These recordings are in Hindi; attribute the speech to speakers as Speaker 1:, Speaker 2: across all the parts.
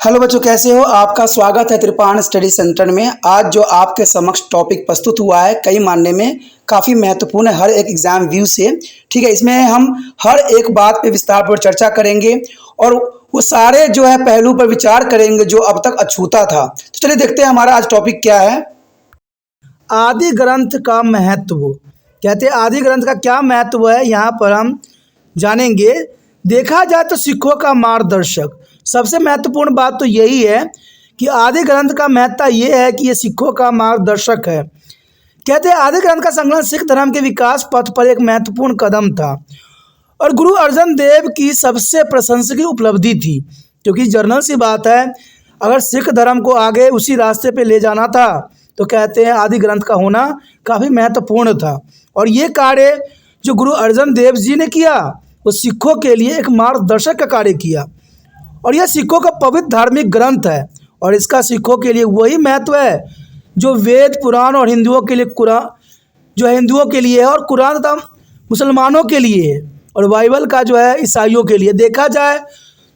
Speaker 1: हेलो बच्चों, कैसे हो? आपका स्वागत है त्रिपाण स्टडी सेंटर में। आज जो आपके समक्ष टॉपिक प्रस्तुत हुआ है कई मानने में काफ़ी महत्वपूर्ण है हर एक एग्जाम व्यू से। ठीक है, इसमें हम हर एक बात पे विस्तारपूर्वक चर्चा करेंगे और वो सारे जो है पहलू पर विचार करेंगे जो अब तक अछूता था। तो चलिए देखते हैं हमारा आज टॉपिक क्या है। आदि ग्रंथ का महत्व। कहते हैं आदि ग्रंथ का क्या महत्व है, यहाँ पर हम जानेंगे। देखा जाए तो सिखों का मार्गदर्शक, सबसे महत्वपूर्ण बात तो यही है कि आदि ग्रंथ का महत्ता ये है कि ये सिखों का मार्गदर्शक है। कहते हैं आदि ग्रंथ का संकलन सिख धर्म के विकास पथ पर एक महत्वपूर्ण कदम था और गुरु अर्जन देव की सबसे प्रशंसनीय उपलब्धि थी। क्योंकि जर्नल सी बात है, अगर सिख धर्म को आगे उसी रास्ते पे ले जाना था तो कहते हैं आदि ग्रंथ का होना काफ़ी महत्वपूर्ण था। और ये कार्य जो गुरु अर्जन देव जी ने किया वो सिखों के लिए एक मार्गदर्शक का कार्य किया। और यह सिखों का पवित्र धार्मिक ग्रंथ है और इसका सिखों के लिए वही महत्व है जो वेद पुराण और हिंदुओं के लिए कुरान जो हिंदुओं के लिए है और कुरान तथा मुसलमानों के लिए है और बाइबल का जो है ईसाइयों के लिए। देखा जाए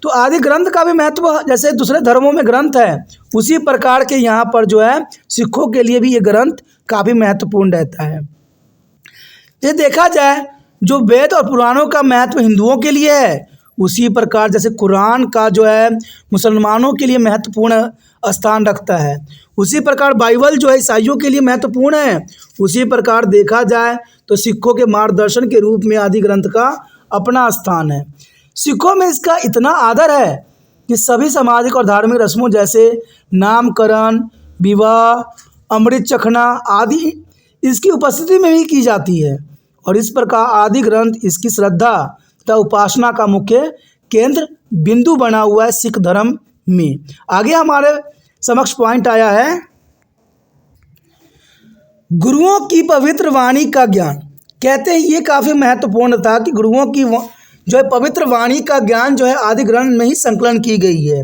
Speaker 1: तो आदि ग्रंथ का भी महत्व जैसे दूसरे धर्मों में ग्रंथ है उसी प्रकार के यहाँ पर जो है सिखों के लिए भी ये ग्रंथ काफ़ी महत्वपूर्ण रहता है। ये देखा जाए जो वेद और पुराणों का महत्व हिंदुओं के लिए है उसी प्रकार जैसे कुरान का जो है मुसलमानों के लिए महत्वपूर्ण स्थान रखता है, उसी प्रकार बाइबल जो है ईसाइयों के लिए महत्वपूर्ण है। उसी प्रकार देखा जाए तो सिखों के मार्गदर्शन के रूप में आदि ग्रंथ का अपना स्थान है। सिखों में इसका इतना आदर है कि सभी सामाजिक और धार्मिक रस्मों जैसे नामकरण, विवाह, अमृत चखना आदि इसकी उपस्थिति में ही की जाती है और इस प्रकार आदि ग्रंथ इसकी श्रद्धा तथा उपासना का मुख्य केंद्र बिंदु बना हुआ है सिख धर्म में। आगे हमारे समक्ष पॉइंट आया है गुरुओं की पवित्र वाणी का ज्ञान। कहते हैं ये काफ़ी महत्वपूर्ण था कि गुरुओं की जो है पवित्र वाणी का ज्ञान जो है आदि ग्रंथ में ही संकलन की गई है,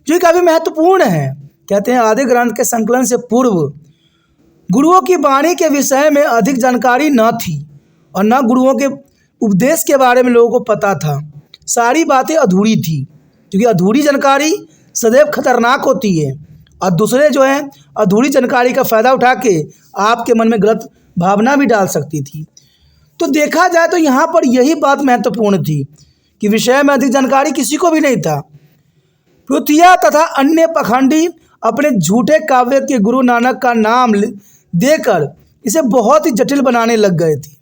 Speaker 1: जो काफ़ी महत्वपूर्ण है। कहते हैं आदि ग्रंथ के संकलन से पूर्व गुरुओं की वाणी के विषय में अधिक जानकारी न थी और न गुरुओं के उपदेश के बारे में लोगों को पता था। सारी बातें अधूरी थी क्योंकि अधूरी जानकारी सदैव खतरनाक होती है और दूसरे जो है अधूरी जानकारी का फ़ायदा उठा के आपके मन में गलत भावना भी डाल सकती थी। तो देखा जाए तो यहाँ पर यही बात महत्वपूर्ण थी कि विषय में अधिक जानकारी किसी को भी नहीं था। पृथ्विया तथा अन्य पखंडी अपने झूठे काव्य के गुरु नानक का नाम देकर इसे बहुत ही जटिल बनाने लग गए थे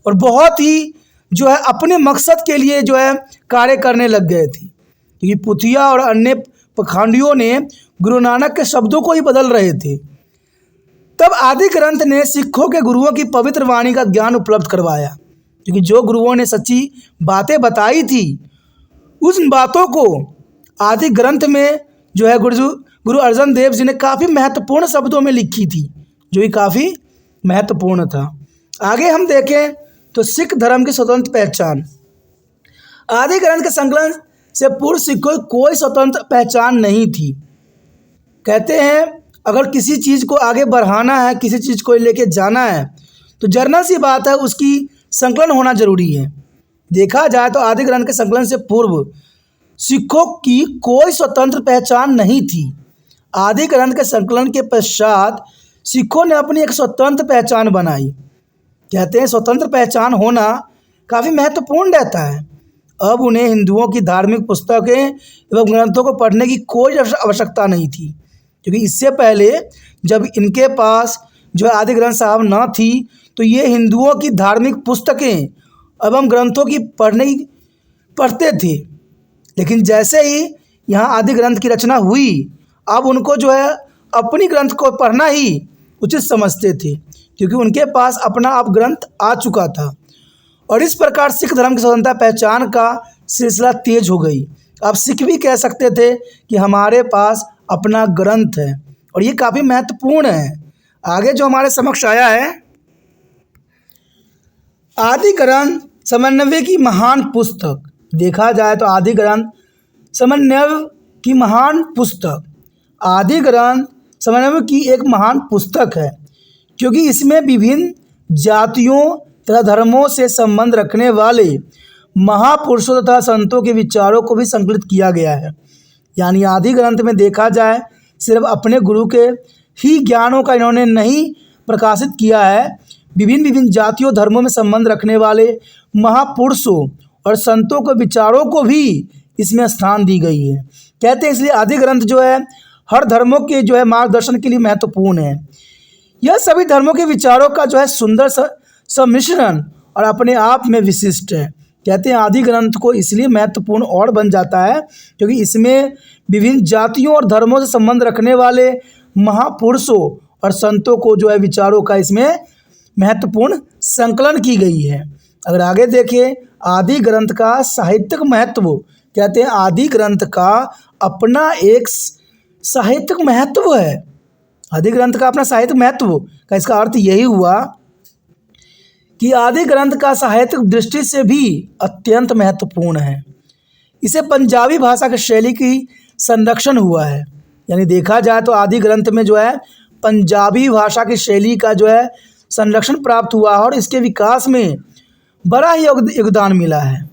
Speaker 1: और बहुत ही जो है अपने मकसद के लिए जो है कार्य करने लग गए थे। क्योंकि पुथिया और अन्य पखंडियों ने गुरु नानक के शब्दों को ही बदल रहे थे। तब आदि ग्रंथ ने सिखों के गुरुओं की पवित्र वाणी का ज्ञान उपलब्ध करवाया, क्योंकि जो गुरुओं ने सच्ची बातें बताई थी उन बातों को आदि ग्रंथ में जो है गुरु अर्जन देव जी ने काफ़ी महत्वपूर्ण शब्दों में लिखी थी, जो कि काफ़ी महत्वपूर्ण था। आगे हम देखें तो सिख धर्म की स्वतंत्र पहचान। आदि ग्रंथ के संकलन से पूर्व सिखों की कोई स्वतंत्र पहचान नहीं थी। कहते हैं अगर किसी चीज़ को आगे बढ़ाना है, किसी चीज़ को लेके जाना है तो जर्नल सी बात है उसकी संकलन होना जरूरी है। देखा जाए तो आदि ग्रंथ के संकलन से पूर्व सिखों की कोई स्वतंत्र पहचान नहीं थी। आदि ग्रंथ के संकलन के पश्चात सिखों ने अपनी एक स्वतंत्र पहचान बनाई। कहते हैं स्वतंत्र पहचान होना काफ़ी महत्वपूर्ण रहता है। अब उन्हें हिंदुओं की धार्मिक पुस्तकें एवं ग्रंथों को पढ़ने की कोई आवश्यकता नहीं थी, क्योंकि इससे पहले जब इनके पास जो आदि ग्रंथ साहब न थी तो ये हिंदुओं की धार्मिक पुस्तकें एवं ग्रंथों की पढ़ते थे। लेकिन जैसे ही यहाँ आदि ग्रंथ की रचना हुई अब उनको जो है अपनी ग्रंथ को पढ़ना ही उचित समझते थे, क्योंकि उनके पास अपना अब ग्रंथ आ चुका था। और इस प्रकार सिख धर्म की स्वतंत्रता पहचान का सिलसिला तेज हो गई। अब सिख भी कह सकते थे कि हमारे पास अपना ग्रंथ है और ये काफ़ी महत्वपूर्ण है। आगे जो हमारे समक्ष आया है आदि ग्रंथ समन्वय की महान पुस्तक। देखा जाए तो आदि ग्रंथ समन्वय की महान पुस्तक, आदि ग्रंथ समन्वय की एक महान पुस्तक है, क्योंकि इसमें विभिन्न जातियों तथा धर्मों से संबंध रखने वाले महापुरुषों तथा संतों के विचारों को भी संकलित किया गया है। यानी आदि ग्रंथ में देखा जाए सिर्फ अपने गुरु के ही ज्ञानों का इन्होंने नहीं प्रकाशित किया है, विभिन्न विभिन्न जातियों धर्मों में संबंध रखने वाले महापुरुषों और संतों के विचारों को भी इसमें स्थान दी गई है। कहते हैं इसलिए आदि ग्रंथ जो है हर धर्मों के जो है मार्गदर्शन के लिए महत्वपूर्ण है। यह सभी धर्मों के विचारों का जो है सुंदर सम्मिश्रण और अपने आप में विशिष्ट है। कहते हैं आदि ग्रंथ को इसलिए महत्वपूर्ण और बन जाता है क्योंकि इसमें विभिन्न जातियों और धर्मों से संबंध रखने वाले महापुरुषों और संतों को जो है विचारों का इसमें महत्वपूर्ण संकलन की गई है। अगर आगे देखें आदि ग्रंथ का साहित्यिक महत्व, कहते हैं आदि ग्रंथ का अपना एक साहित्यिक महत्व है। आदि ग्रंथ का अपना साहित्यिक महत्व का इसका अर्थ यही हुआ कि आदि ग्रंथ का साहित्यिक दृष्टि से भी अत्यंत महत्वपूर्ण है। इसे पंजाबी भाषा की शैली की संरक्षण हुआ है। यानी देखा जाए तो आदि ग्रंथ में जो है पंजाबी भाषा की शैली का जो है संरक्षण प्राप्त हुआ और इसके विकास में बड़ा ही योगदान मिला है।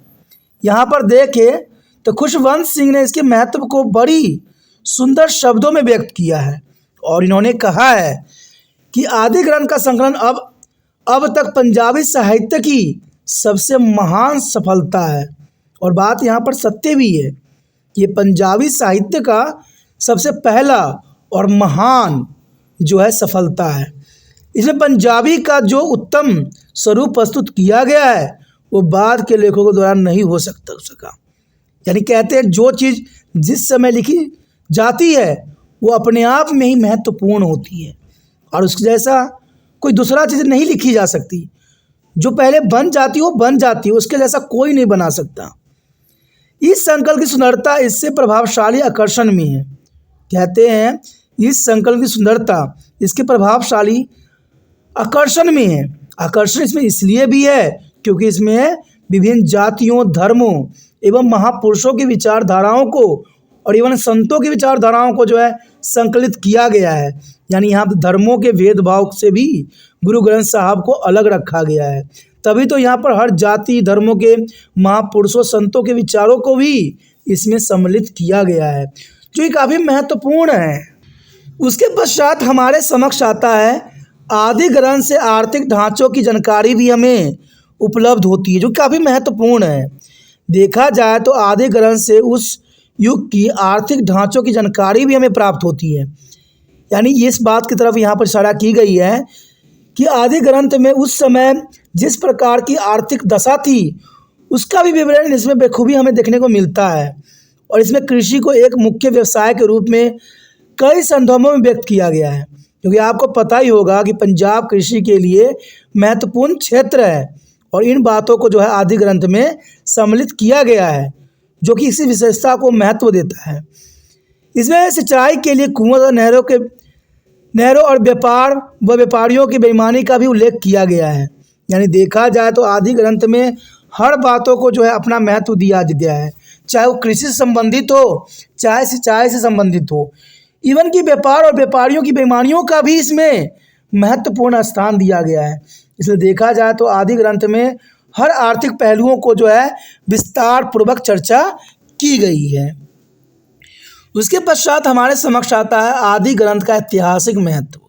Speaker 1: यहाँ पर देखें तो खुशवंत सिंह ने इसके महत्व को बड़ी सुंदर शब्दों में व्यक्त किया है और इन्होंने कहा है कि आदि ग्रंथ का संकलन अब तक पंजाबी साहित्य की सबसे महान सफलता है। और बात यहाँ पर सत्य भी है, ये पंजाबी साहित्य का सबसे पहला और महान जो है सफलता है। इसमें पंजाबी का जो उत्तम स्वरूप प्रस्तुत किया गया है वो बाद के लेखकों द्वारा नहीं हो सका। यानी कहते हैं जो चीज़ जिस समय लिखी जाती है वो अपने आप में ही महत्वपूर्ण होती है और उसके जैसा कोई दूसरा चीज़ नहीं लिखी जा सकती। जो पहले बन जाती हो बन जाती है, उसके जैसा कोई नहीं बना सकता। इस संकल्प की सुंदरता इससे प्रभावशाली आकर्षण में है। कहते हैं इस संकल्प की सुंदरता इसके प्रभावशाली आकर्षण में है। आकर्षण इसमें इसलिए भी है क्योंकि इसमें विभिन्न जातियों धर्मों एवं महापुरुषों की विचारधाराओं को और एवं संतों की विचारधाराओं को जो है संकलित किया गया है। यानी यहाँ पर धर्मों के भेदभाव से भी गुरु ग्रंथ साहब को अलग रखा गया है। तभी तो यहाँ पर हर जाति धर्मों के महापुरुषों संतों के विचारों को भी इसमें सम्मिलित किया गया है, जो कि काफ़ी महत्वपूर्ण है। उसके पश्चात हमारे समक्ष आता है आदि ग्रंथ से आर्थिक ढांचों की जानकारी भी हमें उपलब्ध होती है, जो काफ़ी महत्वपूर्ण है। देखा जाए तो आदि ग्रंथ से उस युग की आर्थिक ढांचों की जानकारी भी हमें प्राप्त होती है। यानी इस बात की तरफ यहाँ पर इशारा की गई है कि आदि ग्रंथ में उस समय जिस प्रकार की आर्थिक दशा थी उसका भी विवरण इसमें बखूबी हमें देखने को मिलता है। और इसमें कृषि को एक मुख्य व्यवसाय के रूप में कई संदर्भों में व्यक्त किया गया है, क्योंकि आपको पता ही होगा कि पंजाब कृषि के लिए महत्वपूर्ण क्षेत्र है और इन बातों को जो है आदि ग्रंथ में सम्मिलित किया गया है, जो कि इसी विशेषता को महत्व देता है। इसमें सिंचाई के लिए कुओं और नहरों और व्यापार व व्यापारियों की बेईमानी का भी उल्लेख किया गया है। यानी देखा जाए तो आदि ग्रंथ में हर बातों को जो है अपना महत्व दिया गया है, चाहे वो कृषि से संबंधित हो चाहे सिंचाई से संबंधित हो। इवन कि व्यापार और व्यापारियों की बेईमानियों का भी इसमें महत्वपूर्ण स्थान दिया गया है। इसलिए देखा जाए तो आदि ग्रंथ में हर आर्थिक पहलुओं को जो है विस्तार पूर्वक चर्चा की गई है। उसके पश्चात हमारे समक्ष आता है आदि ग्रंथ का ऐतिहासिक महत्व।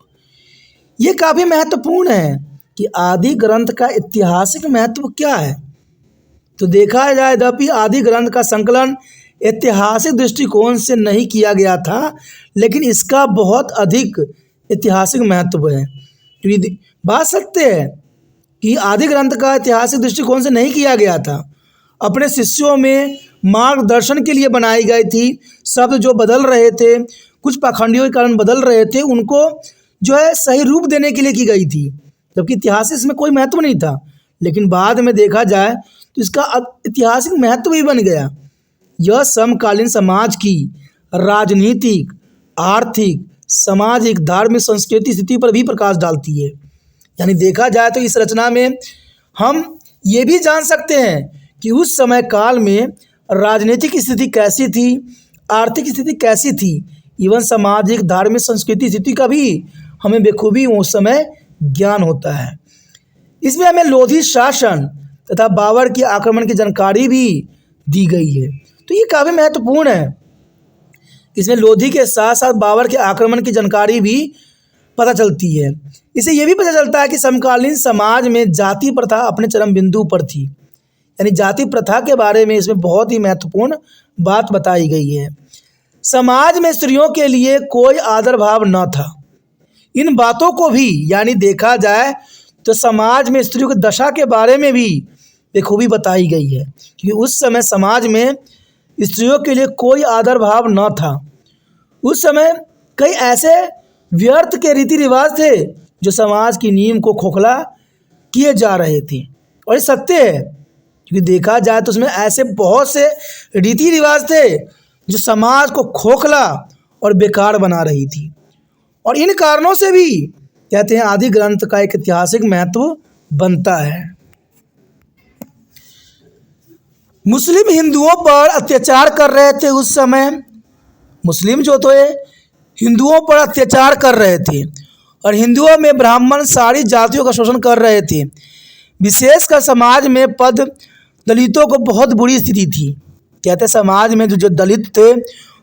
Speaker 1: ये काफ़ी महत्वपूर्ण है कि आदि ग्रंथ का ऐतिहासिक महत्व क्या है। तो देखा जाए यद्यपि आदि ग्रंथ का संकलन ऐतिहासिक दृष्टिकोण से नहीं किया गया था, लेकिन इसका बहुत अधिक ऐतिहासिक महत्व है। क्योंकि बात सत्य है कि आदि ग्रंथ का ऐतिहासिक दृष्टिकोण से नहीं किया गया था, अपने शिष्यों में मार्गदर्शन के लिए बनाई गई थी। शब्द जो बदल रहे थे, कुछ पाखंडियों के कारण बदल रहे थे, उनको जो है सही रूप देने के लिए की गई थी, जबकि इतिहास इसमें कोई महत्व नहीं था। लेकिन बाद में देखा जाए तो इसका ऐतिहासिक महत्व भी बन गया। यह समकालीन समाज की राजनीतिक, आर्थिक, सामाजिक, धार्मिक, संस्कृति स्थिति पर भी प्रकाश डालती है। यानी देखा जाए तो इस रचना में हम ये भी जान सकते हैं कि उस समय काल में राजनीतिक स्थिति कैसी थी, आर्थिक स्थिति कैसी थी, इवन सामाजिक, धार्मिक, संस्कृति स्थिति का भी हमें बखूबी उस समय ज्ञान होता है। इसमें हमें लोधी शासन तथा बाबर के आक्रमण की जानकारी भी दी गई है। तो ये काफ़ी महत्वपूर्ण है। इसमें लोधी के साथ साथ बाबर के आक्रमण की जानकारी भी पता चलती है। इससे ये भी पता चलता है कि समकालीन समाज में जाति प्रथा अपने चरम बिंदु पर थी। यानी जाति प्रथा के बारे में इसमें बहुत ही महत्वपूर्ण बात बताई गई है। समाज में स्त्रियों के लिए कोई आदर भाव न था। इन बातों को भी यानी देखा जाए तो समाज में स्त्रियों की दशा के बारे में भी बखूबी बताई गई है, क्योंकि उस समय समाज में स्त्रियों के लिए कोई आदर भाव न था। उस समय कई ऐसे व्यर्थ के रीति रिवाज थे जो समाज की नींव को खोखला किए जा रहे थे, और ये सत्य है, क्योंकि देखा जाए तो उसमें ऐसे बहुत से रीति रिवाज थे जो समाज को खोखला और बेकार बना रही थी। और इन कारणों से भी कहते हैं आदि ग्रंथ का एक ऐतिहासिक महत्व बनता है। मुस्लिम हिंदुओं पर अत्याचार कर रहे थे उस समय। मुस्लिम जो थे हिंदुओं पर अत्याचार कर रहे थे, और हिंदुओं में ब्राह्मण सारी जातियों का शोषण कर रहे थे। विशेषकर समाज में पद दलितों को बहुत बुरी स्थिति थी। कहते समाज में जो दलित थे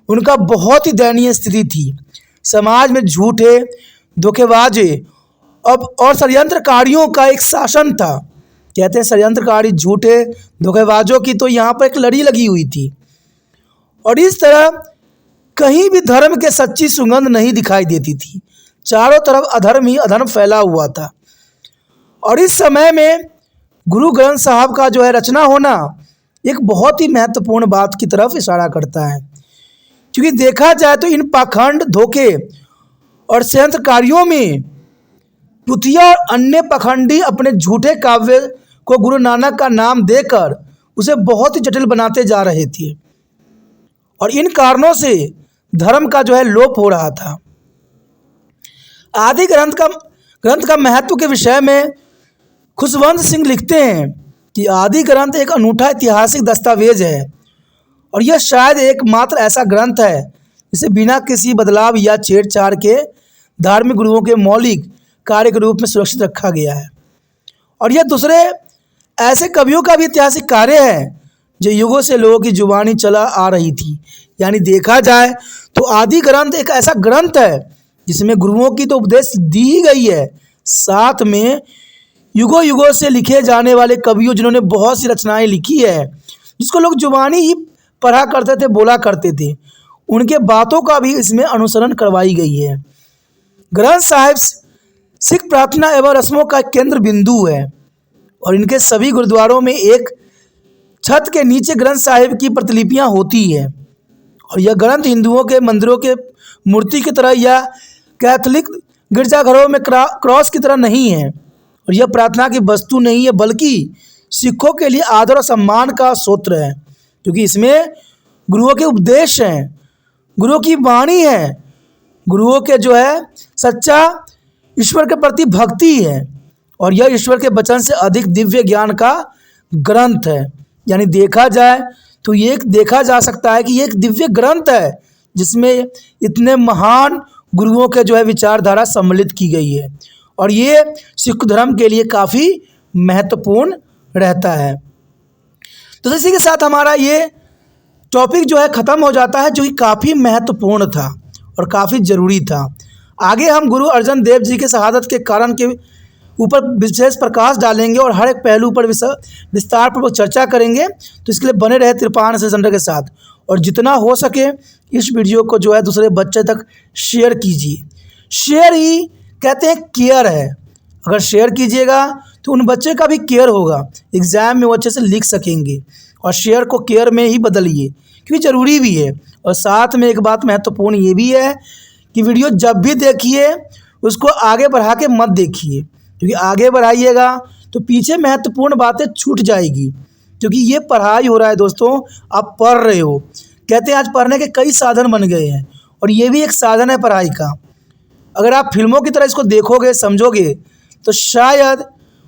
Speaker 1: उनका बहुत ही दयनीय स्थिति थी। समाज में झूठे, धोखेबाजे और षड्यंत्रकारियों का एक शासन था। कहते हैं षड्यंत्रकारी, झूठे, धोखेबाजों की तो यहाँ पर एक लड़ी लगी हुई थी, और इस तरह कहीं भी धर्म के सच्ची सुगंध नहीं दिखाई देती थी। चारों तरफ अधर्म ही अधर्म फैला हुआ था। और इस समय में गुरु ग्रंथ साहब का जो है रचना होना एक बहुत ही महत्वपूर्ण बात की तरफ इशारा करता है, क्योंकि देखा जाए तो इन पाखंड, धोखे और षड्यंत्रकारियों में पुथिया और अन्य पाखंडी अपने झूठे काव्य को गुरु नानक का नाम देकर उसे बहुत ही जटिल बनाते जा रहे थे, और इन कारणों से धर्म का जो है लोप हो रहा था। आदि ग्रंथ का महत्व के विषय में खुशवंत सिंह लिखते हैं कि आदि ग्रंथ एक अनूठा ऐतिहासिक दस्तावेज है, और यह शायद एकमात्र ऐसा ग्रंथ है जिसे बिना किसी बदलाव या छेड़छाड़ के धार्मिक गुरुओं के मौलिक कार्य के रूप में सुरक्षित रखा गया है। और यह दूसरे ऐसे कवियों का भी ऐतिहासिक कार्य है जो युगों से लोगों की जुबानी चला आ रही थी। यानी देखा जाए तो आदि ग्रंथ एक ऐसा ग्रंथ है जिसमें गुरुओं की तो उपदेश दी ही गई है, साथ में युगों युगों से लिखे जाने वाले कवियों जिन्होंने बहुत सी रचनाएं लिखी है, जिसको लोग जुबानी ही पढ़ा करते थे, बोला करते थे, उनके बातों का भी इसमें अनुसरण करवाई गई है। ग्रंथ साहिब सिख प्रार्थना एवं रस्मों का केंद्र बिंदु है, और इनके सभी गुरुद्वारों में एक छत के नीचे ग्रंथ साहिब की प्रतिलिपियां होती है। और यह ग्रंथ हिंदुओं के मंदिरों के मूर्ति की तरह या कैथोलिक गिरजाघरों में क्रॉस की तरह नहीं है, और यह प्रार्थना की वस्तु नहीं है, बल्कि सिखों के लिए आदर और सम्मान का सूत्र है, क्योंकि इसमें गुरुओं के उपदेश हैं, गुरुओं की वाणी है, गुरुओं के जो है सच्चा ईश्वर के प्रति भक्ति है, और यह ईश्वर के वचन से अधिक दिव्य ज्ञान का ग्रंथ है। यानी देखा जाए तो ये देखा जा सकता है कि ये एक दिव्य ग्रंथ है जिसमें इतने महान गुरुओं के जो है विचारधारा सम्मिलित की गई है, और ये सिख धर्म के लिए काफ़ी महत्वपूर्ण रहता है। तो इसी के साथ हमारा ये टॉपिक जो है ख़त्म हो जाता है, जो कि काफ़ी महत्वपूर्ण था और काफ़ी ज़रूरी था। आगे हम गुरु अर्जन देव जी के शहादत के कारण के ऊपर विशेष प्रकाश डालेंगे और हर एक पहलू पर विस्तार पूर्वक चर्चा करेंगे। तो इसके लिए बने रहे त्रिपान सेंटर के साथ, और जितना हो सके इस वीडियो को जो है दूसरे बच्चे तक शेयर कीजिए। शेयर ही कहते हैं केयर है। अगर शेयर कीजिएगा तो उन बच्चे का भी केयर होगा, एग्ज़ाम में वो अच्छे से लिख सकेंगे। और शेयर को केयर में ही बदलिए, क्योंकि ज़रूरी भी है। और साथ में एक बात महत्वपूर्ण ये भी है कि वीडियो जब भी देखिए उसको आगे बढ़ा के मत देखिए, क्योंकि आगे बढ़ाइएगा तो पीछे महत्वपूर्ण बातें छूट जाएगी। क्योंकि ये पढ़ाई हो रहा है दोस्तों, आप पढ़ रहे हो। कहते हैं आज पढ़ने के कई साधन बन गए हैं, और ये भी एक साधन है पढ़ाई का। अगर आप फिल्मों की तरह इसको देखोगे, समझोगे, तो शायद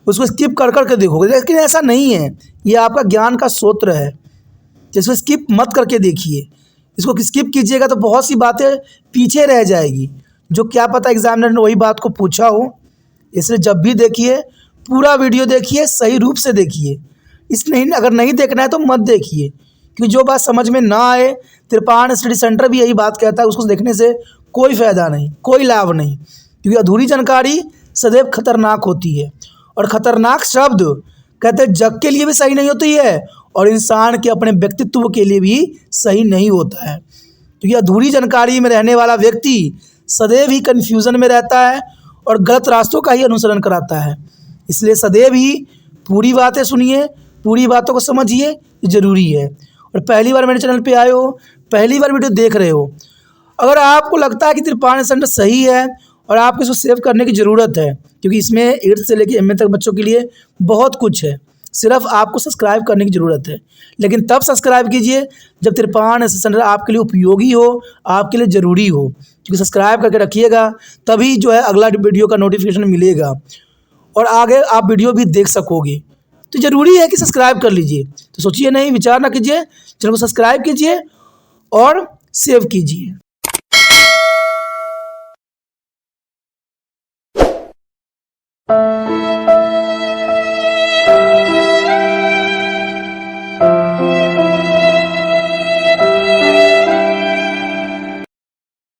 Speaker 1: उसको स्किप कर कर के देखोगे, लेकिन ऐसा नहीं है। ये आपका ज्ञान का स्रोत है, जिसको स्किप मत करके देखिए। इसको स्किप कीजिएगा तो बहुत सी बातें पीछे रह जाएगी, जो क्या पता एग्जामिनर ने वही बात को पूछा हो। इसलिए जब भी देखिए पूरा वीडियो देखिए, सही रूप से देखिए। अगर नहीं देखना है तो मत देखिए, क्योंकि जो बात समझ में ना आए, त्रिपाण स्टडी सेंटर भी यही बात कहता है, उसको देखने से कोई फ़ायदा नहीं, कोई लाभ नहीं, क्योंकि अधूरी जानकारी सदैव खतरनाक होती है। और खतरनाक शब्द कहते हैं जग के लिए भी सही नहीं होती है और इंसान के अपने व्यक्तित्व के लिए भी सही नहीं होता है, क्योंकि अधूरी जानकारी में रहने वाला व्यक्ति सदैव ही कन्फ्यूज़न में रहता है और गलत रास्तों का ही अनुसरण कराता है। इसलिए सदैव ही पूरी बातें सुनिए, पूरी बातों को समझिए, ये ज़रूरी है। और पहली बार मेरे चैनल पे आए हो, पहली बार वीडियो देख रहे हो, अगर आपको लगता है कि त्रिपाण सेंटर सही है और आपको इसको सेव करने की ज़रूरत है, क्योंकि इसमें 8th से लेकर MA तक बच्चों के लिए बहुत कुछ है, सिर्फ आपको सब्सक्राइब करने की ज़रूरत है। लेकिन तब सब्सक्राइब कीजिए जब त्रिपाण सेंटर आपके लिए उपयोगी हो, आपके लिए ज़रूरी हो, क्योंकि सब्सक्राइब करके रखिएगा तभी जो है अगला वीडियो का नोटिफिकेशन मिलेगा और आगे आप वीडियो भी देख सकोगे। तो ज़रूरी है कि सब्सक्राइब कर लीजिए। तो सोचिए नहीं, विचार ना कीजिए, चैनल को सब्सक्राइब कीजिए और सेव कीजिए।